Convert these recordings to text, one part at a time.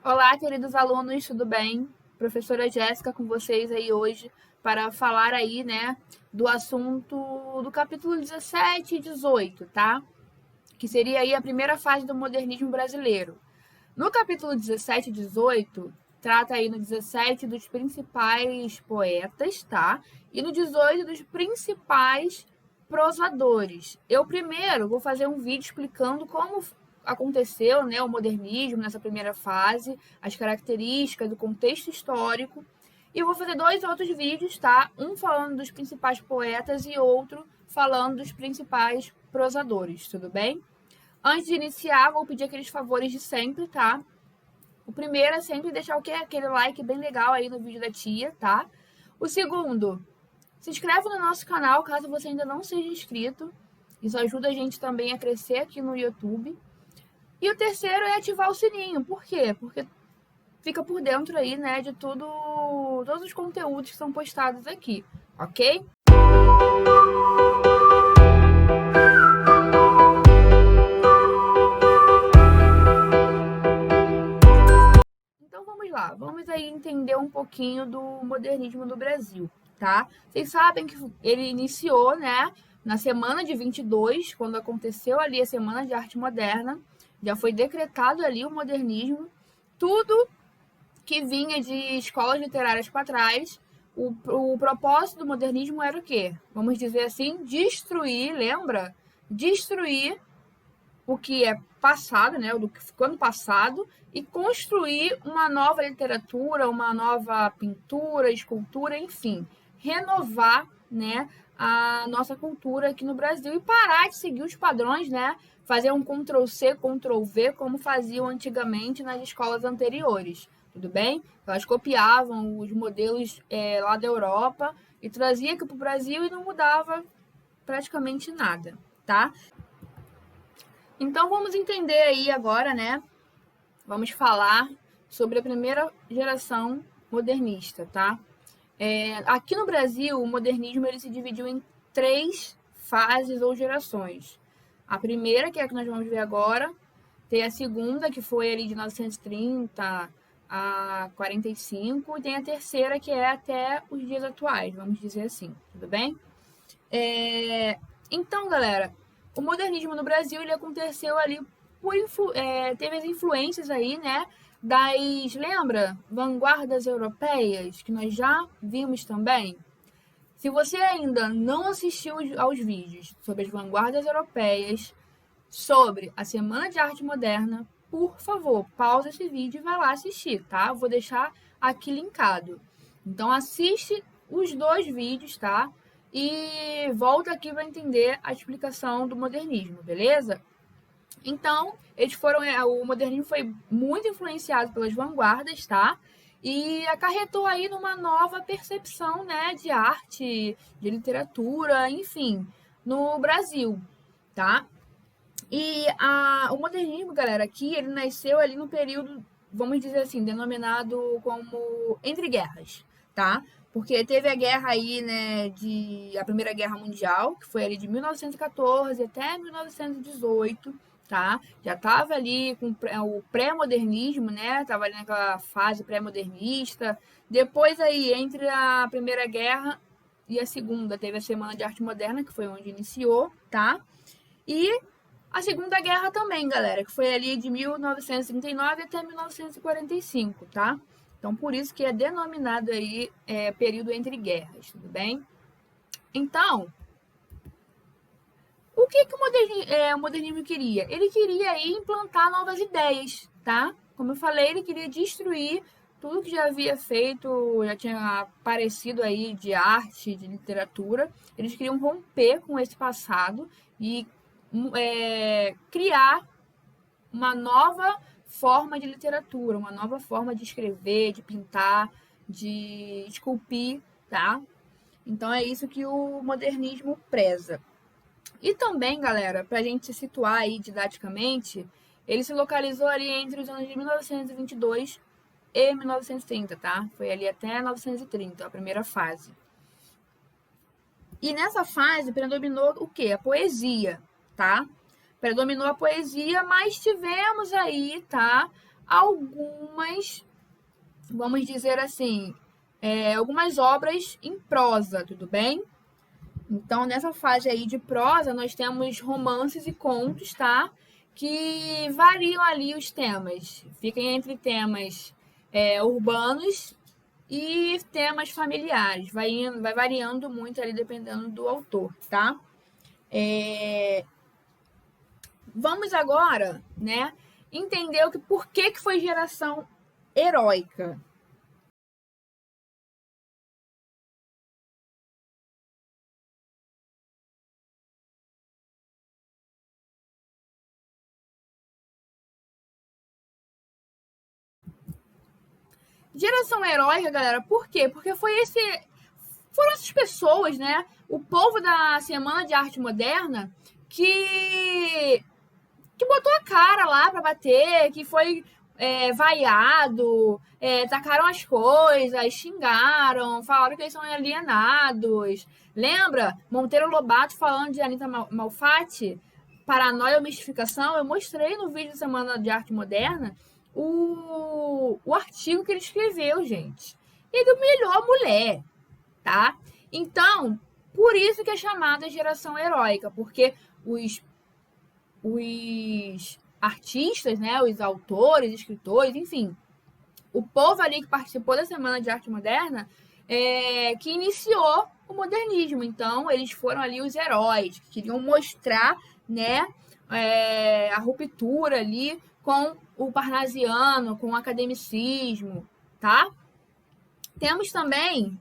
Olá, queridos alunos, tudo bem? Professora Jéssica com vocês aí hoje para falar aí, né, do assunto do capítulo 17 e 18, tá? Que seria aí a primeira fase do modernismo brasileiro. No capítulo 17 e 18, trata aí no 17 dos principais poetas, tá? E no 18 dos principais prosadores. Eu primeiro vou fazer um vídeo explicando como aconteceu, né, o modernismo nessa primeira fase, as características, o contexto histórico. E vou fazer dois outros vídeos, tá? Um falando dos principais poetas e outro falando dos principais prosadores, tudo bem? Antes de iniciar, vou pedir aqueles favores de sempre, tá? O primeiro é sempre deixar o quê? Aquele like bem legal aí no vídeo da tia, tá? O segundo, se inscreve no nosso canal caso você ainda não seja inscrito. Isso ajuda a gente também a crescer aqui no YouTube. E o terceiro é ativar o sininho. Por quê? Porque fica por dentro aí, né, de todos os conteúdos que são postados aqui, ok? Então vamos lá, vamos aí entender um pouquinho do modernismo no Brasil, tá? Vocês sabem que ele iniciou, né, na semana de 22, quando aconteceu ali a Semana de Arte Moderna, já foi decretado ali o modernismo, tudo que vinha de escolas literárias para trás. O propósito do modernismo era o quê? Vamos dizer assim, destruir, lembra? Destruir o que é passado, né, do que ficou no passado, e construir uma nova literatura, uma nova pintura, escultura, enfim, renovar, né, a nossa cultura aqui no Brasil e parar de seguir os padrões, né, fazer um Ctrl+C, Ctrl+V, como faziam antigamente nas escolas anteriores, tudo bem? Elas copiavam os modelos lá da Europa e traziam aqui para o Brasil e não mudava praticamente nada, tá? Então vamos entender aí agora, né? Vamos falar sobre a primeira geração modernista, tá? Aqui no Brasil, o modernismo ele se dividiu em três fases ou gerações. A primeira, que é a que nós vamos ver agora, tem a segunda, que foi ali de 1930 a 45, e tem a terceira, que é até os dias atuais, vamos dizer assim, tudo bem? Então, galera, o modernismo no Brasil ele aconteceu ali teve as influências aí, né, lembra, vanguardas europeias que nós já vimos também. Se você ainda não assistiu aos vídeos sobre as vanguardas europeias, sobre a Semana de Arte Moderna, por favor, pausa esse vídeo e vai lá assistir, tá? Eu vou deixar aqui linkado. Então assiste os dois vídeos, tá? E volta aqui para entender a explicação do modernismo, beleza? Então, o modernismo foi muito influenciado pelas vanguardas, tá? E acarretou aí numa nova percepção, né, de arte, de literatura, enfim, no Brasil, tá? E o modernismo, galera, aqui ele nasceu ali no período, vamos dizer assim, denominado como entre guerras, tá? Porque teve a guerra aí, né, a Primeira Guerra Mundial, que foi ali de 1914 até 1918, tá? Já tava ali com o pré-modernismo, né? Tava ali naquela fase pré-modernista. Depois aí, entre a Primeira Guerra e a Segunda, teve a Semana de Arte Moderna, que foi onde iniciou, tá? E a Segunda Guerra também, galera, que foi ali de 1939 até 1945, tá? Então, por isso que é denominado aí período entre guerras, tudo bem? Então, o que o modernismo queria? Ele queria aí implantar novas ideias, tá? Como eu falei, ele queria destruir tudo que já havia feito, já tinha aparecido aí de arte, de literatura. Eles queriam romper com esse passado e criar uma nova forma de literatura, uma nova forma de escrever, de pintar, de esculpir, tá? Então é isso que o modernismo preza. E também, galera, para a gente se situar aí didaticamente, ele se localizou ali entre os anos de 1922 e 1930, tá? Foi ali até 1930, a primeira fase. E nessa fase predominou o quê? A poesia, tá? Predominou a poesia, mas tivemos aí, tá? algumas, vamos dizer assim, algumas obras em prosa, tudo bem? Então, nessa fase aí de prosa, nós temos romances e contos, tá? Que variam ali os temas. Fiquem entre temas urbanos e temas familiares. Vai variando muito ali, dependendo do autor, tá? Vamos agora, né, entender por que foi geração heróica. Geração heróica, galera, por quê? Porque foram essas pessoas, né? O povo da Semana de Arte Moderna que botou a cara lá pra bater, que foi vaiado, tacaram as coisas, xingaram, falaram que eles são alienados. Lembra? Monteiro Lobato falando de Anitta Malfatti? Paranoia ou mistificação? Eu mostrei no vídeo da Semana de Arte Moderna o artigo que ele escreveu, gente. Ele humilhou a mulher, tá? Então, por isso que é chamada geração heróica, porque os artistas, né, os autores, escritores, enfim, o povo ali que participou da Semana de Arte Moderna, que iniciou o modernismo. Então, eles foram ali os heróis, que queriam mostrar, né, a ruptura ali com o parnasiano, com o academicismo, tá? Temos também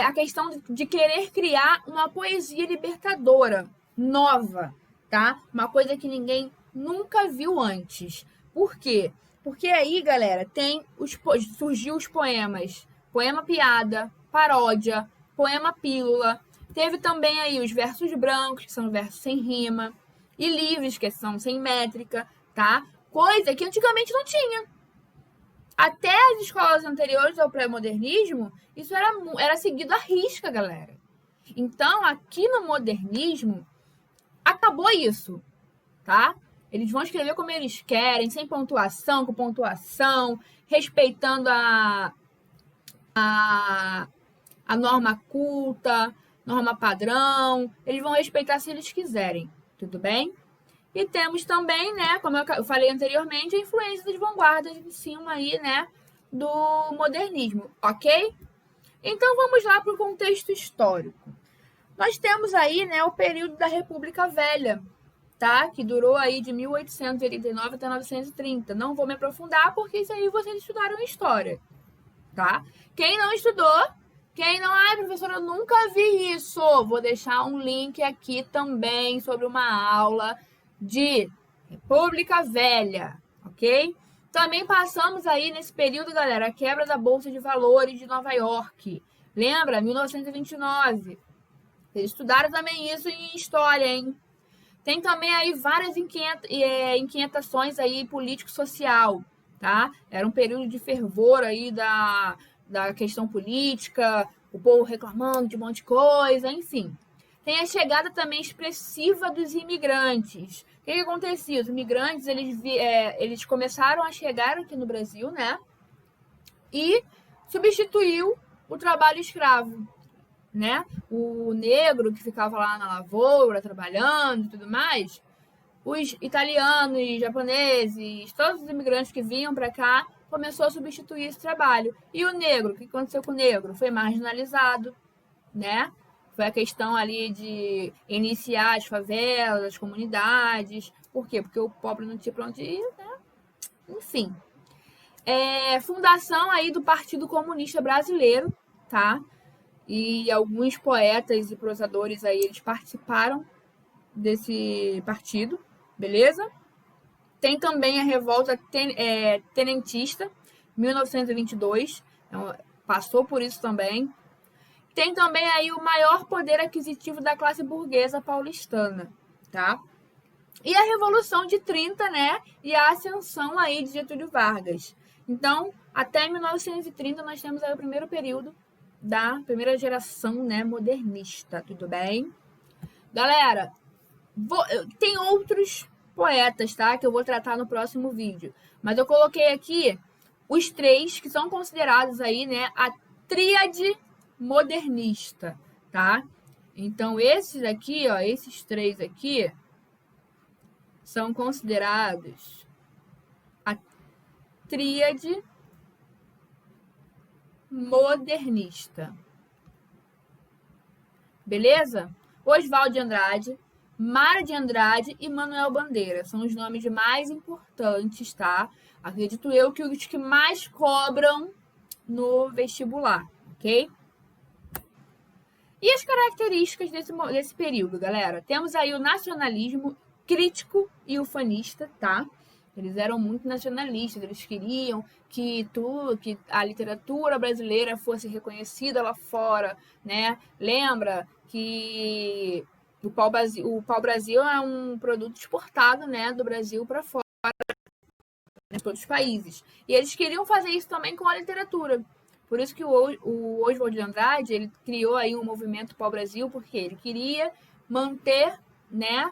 a questão de querer criar uma poesia libertadora, nova, tá? Uma coisa que ninguém nunca viu antes. Por quê? Porque aí, galera, surgiu os poemas, poema piada, paródia, poema pílula. Teve também aí os versos brancos, que são versos sem rima, e livres, que são sem métrica, tá? Coisa que antigamente não tinha. Até as escolas anteriores ao pré-modernismo, isso era seguido à risca, galera. Então, aqui no modernismo, acabou isso, tá? Eles vão escrever como eles querem, sem pontuação, com pontuação, respeitando a norma culta, norma padrão. Eles vão respeitar se eles quiserem, tudo bem? E temos também, né, como eu falei anteriormente, a influência das vanguardas em cima aí, né, do modernismo, ok? Então vamos lá para o contexto histórico. Nós temos aí, né, o período da República Velha, tá? Que durou aí de 1889 até 1930. Não vou me aprofundar porque isso aí vocês estudaram em história, tá? Quem não estudou, quem não, professora, eu nunca vi isso. Vou deixar um link aqui também sobre uma aula de República Velha, ok? Também passamos aí nesse período, galera, a quebra da Bolsa de Valores de Nova York. Lembra? 1929. Vocês estudaram também isso em história, hein? Tem também aí várias inquietações aí político-social, tá? Era um período de fervor aí da questão política, o povo reclamando de um monte de coisa, enfim. Tem a chegada também expressiva dos imigrantes. O que acontecia? Os imigrantes, eles começaram a chegar aqui no Brasil, né? E substituiu o trabalho escravo, né? O negro que ficava lá na lavoura, trabalhando e tudo mais. Os italianos, japoneses, todos os imigrantes que vinham para cá, começou a substituir esse trabalho. E o negro, o que aconteceu com o negro? Foi marginalizado, né? Foi a questão ali de iniciar as favelas, as comunidades. Por quê? Porque o pobre não tinha para onde ir, né? Enfim. Fundação aí do Partido Comunista Brasileiro, tá? E alguns poetas e prosadores aí, eles participaram desse partido, beleza? Tem também a revolta tenentista, 1922, então, passou por isso também. Tem também aí o maior poder aquisitivo da classe burguesa paulistana, tá? E a Revolução de 30, né? E a ascensão aí de Getúlio Vargas. Então, até 1930 nós temos aí o primeiro período da primeira geração, né, modernista, tudo bem? Galera, tem outros poetas, tá? Que eu vou tratar no próximo vídeo. Mas eu coloquei aqui os 3 que são considerados aí, né, a tríade modernista, tá? Então, esses aqui, ó, esses 3 aqui são considerados a tríade modernista. Beleza? Oswald de Andrade, Mário de Andrade e Manuel Bandeira. São os nomes mais importantes, tá? Acredito eu que os que mais cobram no vestibular, ok? E as características desse período, galera? Temos aí o nacionalismo crítico e ufanista, tá? Eles eram muito nacionalistas, eles queriam que a literatura brasileira fosse reconhecida lá fora, né? Lembra que o pau-brasil é um produto exportado, né, do Brasil para fora, né, para outros países. E eles queriam fazer isso também com a literatura. Por isso que o Oswald de Andrade, ele criou aí um movimento pau-brasil, porque ele queria manter, né,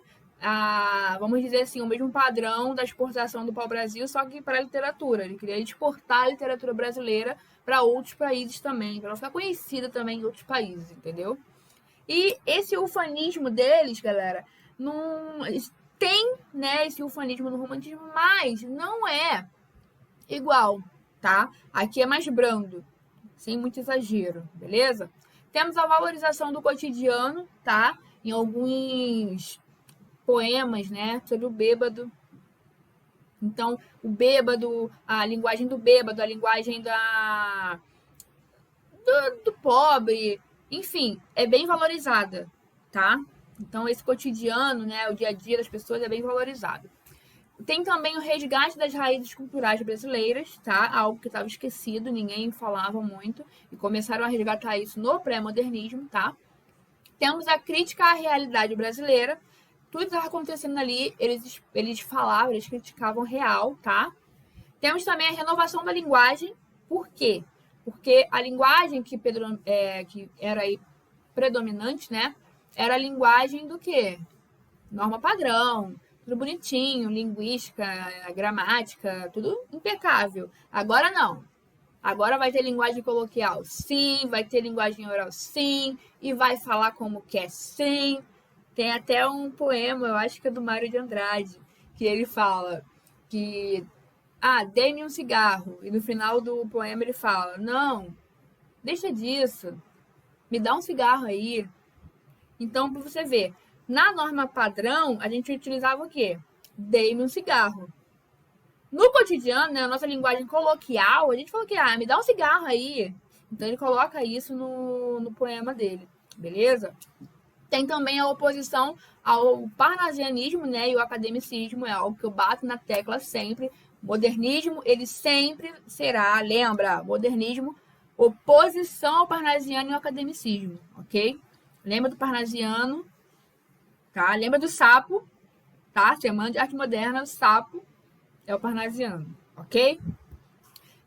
vamos dizer assim, o mesmo padrão da exportação do pau-brasil, só que para a literatura. Ele queria exportar a literatura brasileira para outros países também, para ela ficar conhecida também em outros países, entendeu? E esse ufanismo deles, galera, não tem, né, esse ufanismo no romantismo, mas não é igual, tá? Aqui é mais brando, sem muito exagero, beleza? Temos a valorização do cotidiano, tá? Em alguns poemas, né, sobre o bêbado. Então, o bêbado, a linguagem do bêbado, a linguagem do pobre, enfim, é bem valorizada, tá? Então, esse cotidiano, né, o dia a dia das pessoas é bem valorizado. Tem também o resgate das raízes culturais brasileiras, tá? Algo que estava esquecido, ninguém falava muito, e começaram a resgatar isso no pré-modernismo, tá? Temos a crítica à realidade brasileira. Tudo que estava acontecendo ali, eles falavam, eles criticavam real, tá? Temos também a renovação da linguagem. Por quê? Porque a linguagem que era aí predominante, né? Era a linguagem do quê? Norma padrão, tudo bonitinho, linguística, gramática, tudo impecável. Agora não. Agora vai ter linguagem coloquial, sim, vai ter linguagem oral, sim, e vai falar como quer, sim. Tem até um poema, eu acho que é do Mário de Andrade, que ele fala que, dê-me um cigarro. E no final do poema ele fala, não, deixa disso, me dá um cigarro aí. Então, para você ver, na norma padrão, a gente utilizava o quê? Dê-me um cigarro. No cotidiano, né, a nossa linguagem coloquial, a gente falou que, me dá um cigarro aí. Então, ele coloca isso no poema dele, beleza? Tem também a oposição ao parnasianismo, né, e o academicismo, é algo que eu bato na tecla sempre. Modernismo, ele sempre será, lembra, modernismo, oposição ao parnasiano e ao academicismo, ok? Lembra do parnasiano, tá? Lembra do sapo, tá? Semana de arte moderna, o sapo é o parnasiano, ok?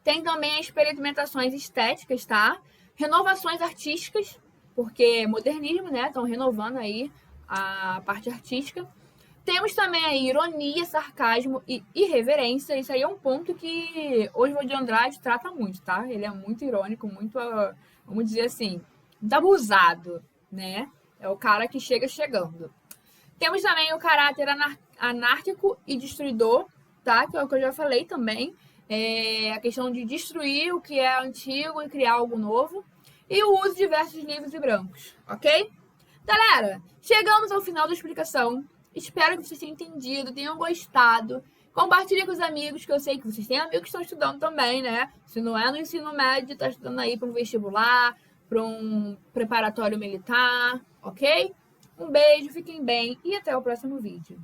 Tem também experimentações estéticas, tá? Renovações artísticas, porque modernismo, né? Estão renovando aí a parte artística. Temos também a ironia, sarcasmo e irreverência. Isso aí é um ponto que Oswald de Andrade trata muito, tá? Ele é muito irônico, muito, vamos dizer assim, muito abusado, né? É o cara que chega chegando. Temos também o caráter anárquico e destruidor, tá? Que é o que eu já falei também. A questão de destruir o que é antigo e criar algo novo. E o uso de diversos livros e brancos, ok? Galera, chegamos ao final da explicação. Espero que vocês tenham entendido, tenham gostado. Compartilhe com os amigos, que eu sei que vocês têm amigos que estão estudando também, né? Se não é no ensino médio, está estudando aí para um vestibular, para um preparatório militar, ok? Um beijo, fiquem bem e até o próximo vídeo.